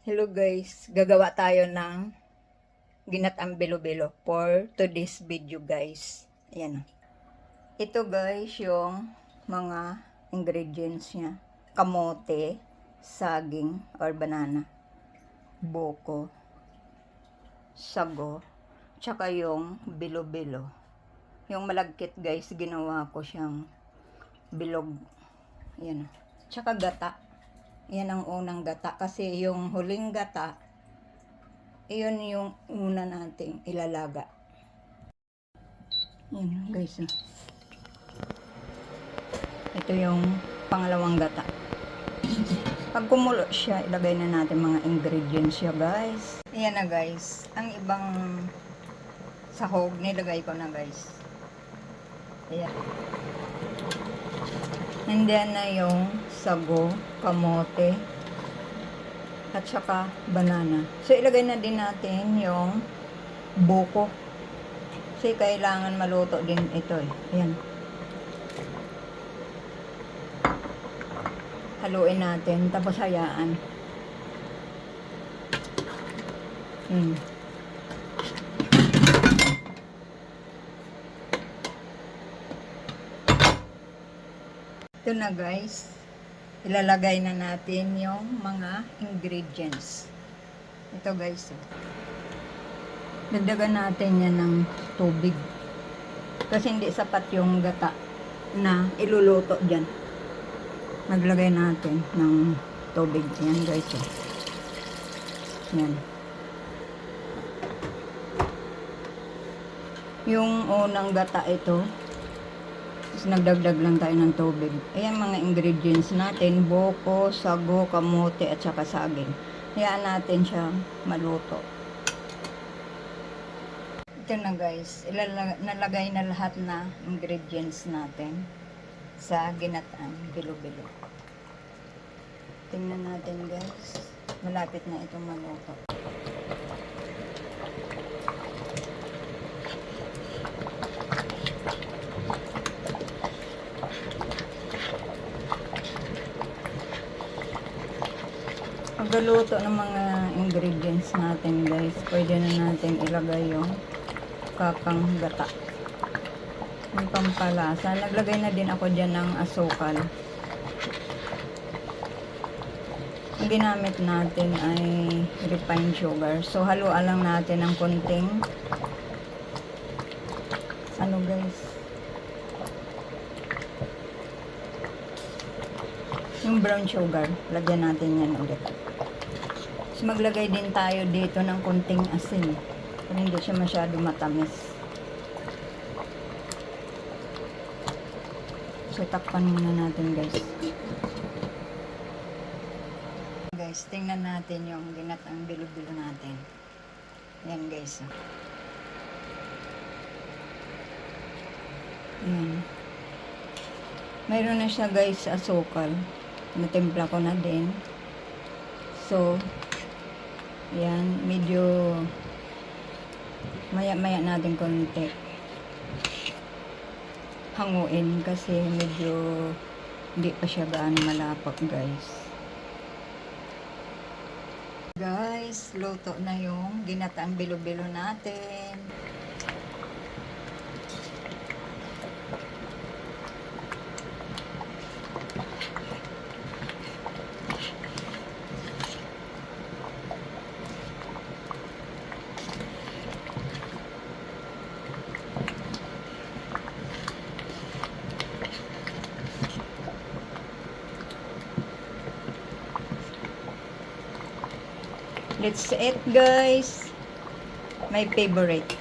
Hello guys, gagawa tayo ng ginataang bilo-bilo for today's video guys. Ayan. Ito guys yung mga ingredients niya. Kamote, saging or banana, buko, sago, tsaka yung bilo-bilo. Yung malagkit guys, ginawa ko siyang bilog. Ayan. Tsaka gata. Yan ang unang gata kasi yung huling gata, iyon yung una nating ilalaga. Yan guys. Ito yung pangalawang gata. Pag kumulo siya, ilagay na natin mga ingredients siya guys. Ayan na guys. Ang ibang sahog, nilagay ko na guys. Ayan. Nandiyan na yung sago, kamote, at saka banana. So, ilagay na din natin yung buko. Kasi kailangan maluto din ito eh. Ayan. Haluin natin, tapos hayaan. Ito na guys, ilalagay na natin yung mga ingredients. Ito guys, dagdagan natin yan ng tubig kasi hindi sapat yung gata na iluluto dyan. Maglagay natin ng tubig. Yan guys, yan. Yung unang gata ito, nagdagdag lang tayo ng tubig. Ayan mga ingredients natin, buko, sago, kamote at saka saging. Hayaan natin siya maluto. Ito na guys, nalagay na lahat na ingredients natin sa ginataan bilo-bilo. Tingnan natin guys, malapit na itong maluto. Pagluto ng mga ingredients natin guys, pwede na natin ilagay yung kakang gata. Yung pampalasa. Naglagay na din ako dyan ng asukal. Ang ginamit natin ay refined sugar. So haluan lang natin ng konting ano guys, yung brown sugar. Lagyan natin yan ulit. So, maglagay din tayo dito ng konting asin para hindi siya masyado matamis. So, takpan muna natin guys. Guys, tingnan natin yung ginatang bilo-bilo natin. Yan guys. Yan. Mayroon na siya guys asukal. Natimpla ko na din. So, yan, medyo maya-maya natin konti hanguin kasi medyo hindi pa siya gaano malapot guys. Guys, luto na yung ginataang bilo-bilo natin. Let's eat guys. My favorite.